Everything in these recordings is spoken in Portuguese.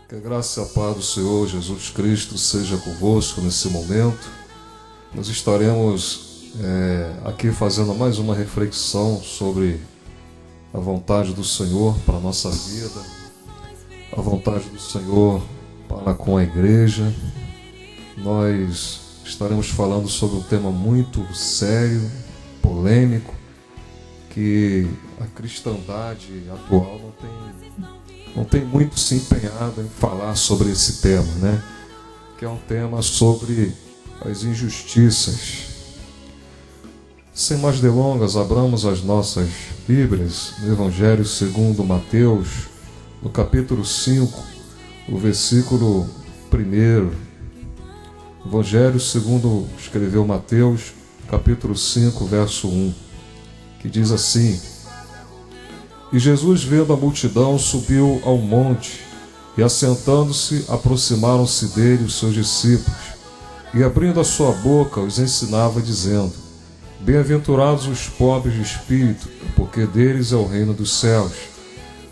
Que a graça e a paz do Senhor Jesus Cristo seja convosco nesse momento. Nós estaremos aqui fazendo mais uma reflexão sobre a vontade do Senhor para a nossa vida, a vontade do Senhor para com a igreja. Nós estaremos falando sobre um tema muito sério, polêmico, que a cristandade atual não tem muito se empenhado em falar sobre esse tema, né? Que é um tema sobre as injustiças. Sem mais delongas, abramos as nossas Bíblias no Evangelho segundo Mateus, no capítulo 5, o versículo 1. Evangelho segundo escreveu Mateus, capítulo 5, verso 1, que diz assim: E Jesus, vendo a multidão, subiu ao monte, e assentando-se, aproximaram-se dele os seus discípulos, e abrindo a sua boca, os ensinava, dizendo: Bem-aventurados os pobres de espírito, porque deles é o reino dos céus.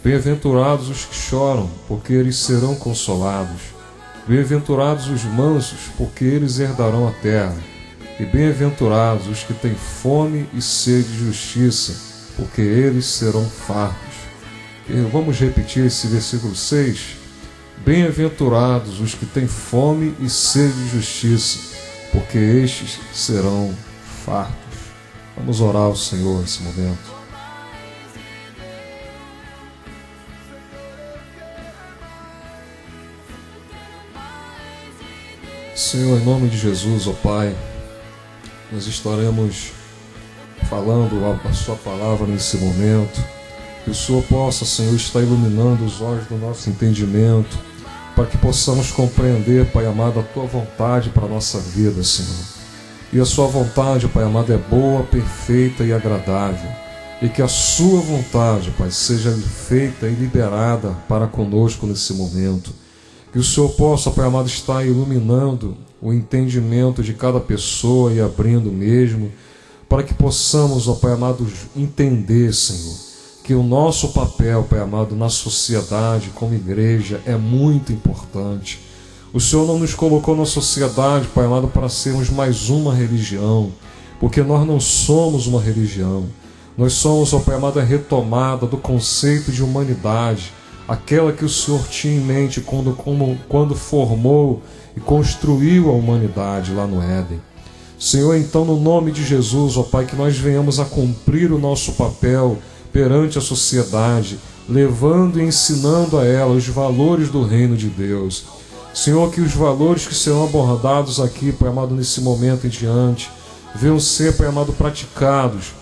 Bem-aventurados os que choram, porque eles serão consolados. Bem-aventurados os mansos, porque eles herdarão a terra. E bem-aventurados os que têm fome e sede de justiça, porque eles serão fartos. E vamos repetir esse versículo 6. Bem-aventurados os que têm fome e sede de justiça, porque estes serão fartos. Vamos orar ao Senhor nesse momento. Senhor, em nome de Jesus, ó Pai, nós estaremos falando a sua palavra nesse momento. Que o Senhor possa, Senhor, estar iluminando os olhos do nosso entendimento, para que possamos compreender, Pai amado, a tua vontade para a nossa vida, Senhor. E a sua vontade, Pai amado, é boa, perfeita e agradável. E que a sua vontade, Pai, seja feita e liberada para conosco nesse momento. Que o Senhor possa, Pai amado, estar iluminando o entendimento de cada pessoa e abrindo mesmo, para que possamos, ó Pai amado, entender, Senhor, que o nosso papel, Pai amado, na sociedade, como igreja, é muito importante. O Senhor não nos colocou na sociedade, Pai amado, para sermos mais uma religião, porque nós não somos uma religião. Nós somos, ó Pai amado, a retomada do conceito de humanidade, aquela que o Senhor tinha em mente quando formou e construiu a humanidade lá no Éden. Senhor, então, no nome de Jesus, ó Pai, que nós venhamos a cumprir o nosso papel perante a sociedade, levando e ensinando a ela os valores do reino de Deus. Senhor, que os valores que serão abordados aqui, Pai amado, nesse momento em diante, venham ser, Pai amado, praticados,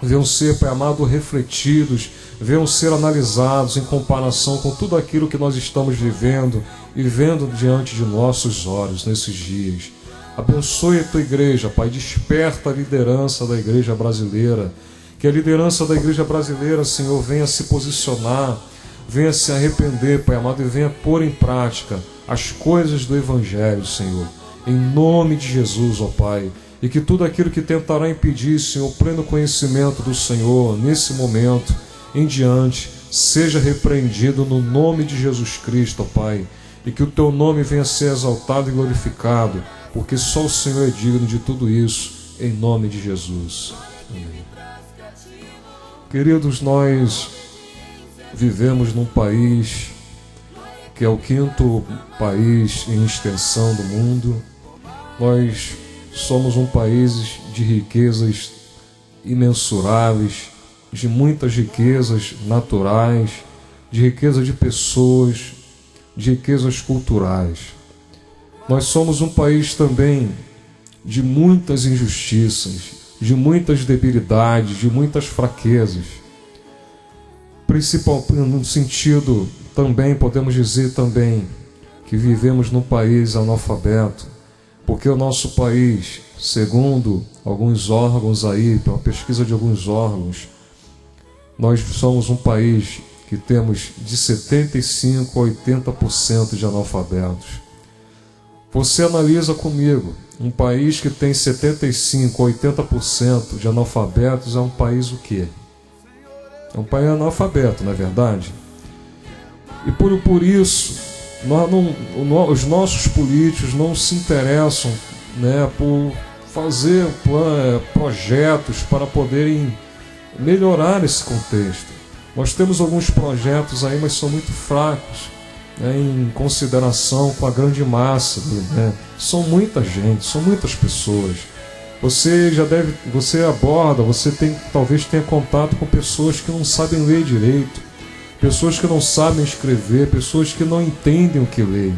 venham ser, Pai amado, refletidos, venham ser analisados em comparação com tudo aquilo que nós estamos vivendo e vendo diante de nossos olhos nesses dias. Abençoe a tua igreja, Pai, desperta a liderança da igreja brasileira, que a liderança da igreja brasileira, Senhor, venha se posicionar, venha se arrepender, Pai amado, e venha pôr em prática as coisas do Evangelho, Senhor, em nome de Jesus, ó Pai, e que tudo aquilo que tentará impedir, Senhor, o pleno conhecimento do Senhor, nesse momento em diante, seja repreendido no nome de Jesus Cristo, ó Pai, e que o teu nome venha a ser exaltado e glorificado, porque só o Senhor é digno de tudo isso, em nome de Jesus. Amém. Queridos, nós vivemos num país que é o 5º país em extensão do mundo. Nós somos um país de riquezas imensuráveis, de muitas riquezas naturais, de riqueza de pessoas, de riquezas culturais. Nós somos um país também de muitas injustiças, de muitas debilidades, de muitas fraquezas. Principalmente no sentido, também podemos dizer também, que vivemos num país analfabeto, porque o nosso país, segundo alguns órgãos aí, pela pesquisa de alguns órgãos, nós somos um país que temos de 75% a 80% de analfabetos. Você analisa comigo, um país que tem 75% a 80% de analfabetos é um país o quê? É um país analfabeto, não é verdade? E por isso, Os nossos políticos não se interessam, né, por fazer projetos para poderem melhorar esse contexto. Nós temos alguns projetos aí, mas são muito fracos, né, em consideração com a grande massa, né? São muita gente, são muitas pessoas. Você talvez tenha contato com pessoas que não sabem ler direito, pessoas que não sabem escrever, pessoas que não entendem o que leem.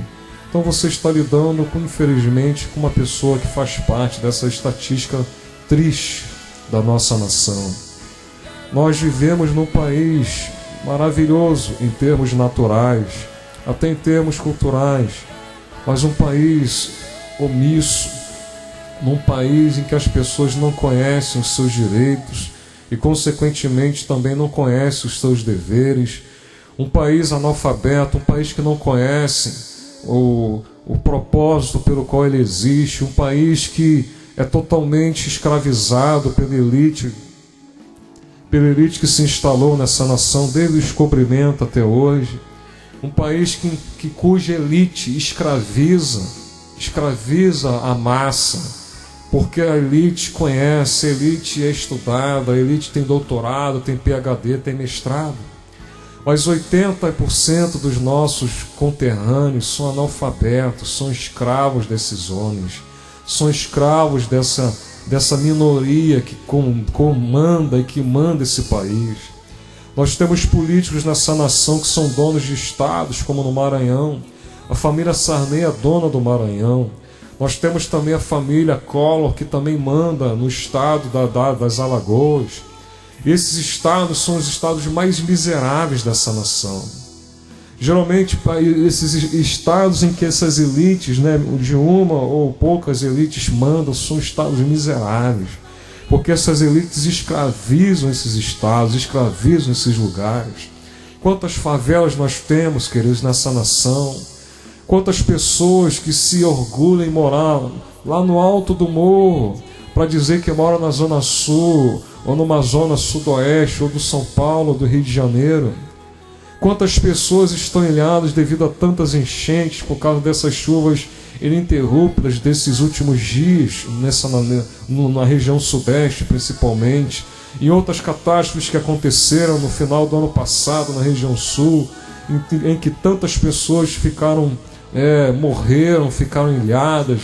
Então você está lidando, infelizmente, com uma pessoa que faz parte dessa estatística triste da nossa nação. Nós vivemos num país maravilhoso em termos naturais, até em termos culturais, mas um país omisso, num país em que as pessoas não conhecem os seus direitos e, consequentemente, também não conhecem os seus deveres. Um país analfabeto, um país que não conhece o propósito pelo qual ele existe, um país que é totalmente escravizado pela elite que se instalou nessa nação desde o descobrimento até hoje. Um país cuja elite escraviza a massa, porque a elite conhece, a elite é estudada, a elite tem doutorado, tem PhD, tem mestrado. Mas 80% dos nossos conterrâneos são analfabetos, são escravos desses homens, são escravos dessa minoria que comanda e que manda esse país. Nós temos políticos nessa nação que são donos de estados, como no Maranhão. A família Sarney é dona do Maranhão. Nós temos também a família Collor, que também manda no estado das Alagoas. Esses estados são os estados mais miseráveis dessa nação. Geralmente, esses estados em que essas elites, né, de uma ou poucas elites mandam, são estados miseráveis. Porque essas elites escravizam esses estados, escravizam esses lugares. Quantas favelas nós temos, queridos, nessa nação? Quantas pessoas que se orgulham em morar lá no alto do morro, para dizer que moram na Zona Sul, ou numa zona sudoeste, ou do São Paulo, do Rio de Janeiro. Quantas pessoas estão ilhadas devido a tantas enchentes, por causa dessas chuvas ininterruptas desses últimos dias, na região sudeste principalmente, e outras catástrofes que aconteceram no final do ano passado na região sul, em que tantas pessoas morreram, ficaram ilhadas.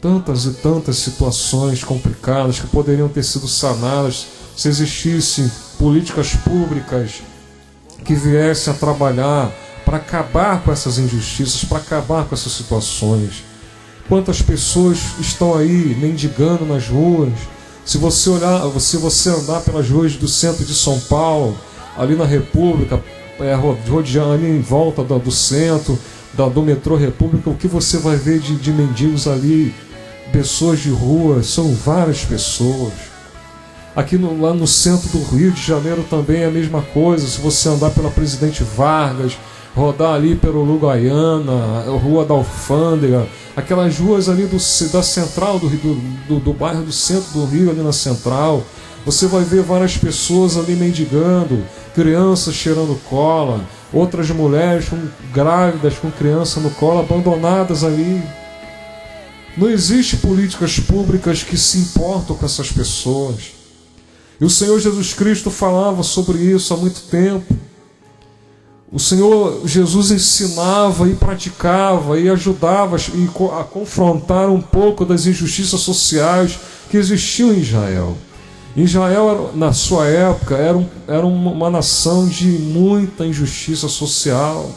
Tantas e tantas situações complicadas que poderiam ter sido sanadas se existissem políticas públicas que viessem a trabalhar para acabar com essas injustiças, para acabar com essas situações. Quantas pessoas estão aí mendigando nas ruas? Se você andar pelas ruas do centro de São Paulo, ali na República, rodeando ali em volta do centro, do metrô República, o que você vai ver de mendigos ali? Pessoas de rua, são várias pessoas. Aqui lá no centro do Rio de Janeiro também é a mesma coisa. Se você andar pela Presidente Vargas, rodar ali pelo Uruguaiana, Rua da Alfândega, aquelas ruas ali da central do bairro do centro do Rio, ali na central, você vai ver várias pessoas ali mendigando, crianças cheirando cola, outras mulheres grávidas com criança no colo, abandonadas ali. Não existe políticas públicas que se importam com essas pessoas. E o Senhor Jesus Cristo falava sobre isso há muito tempo. O Senhor Jesus ensinava e praticava e ajudava a confrontar um pouco das injustiças sociais que existiam em Israel. Israel, na sua época, era uma nação de muita injustiça social.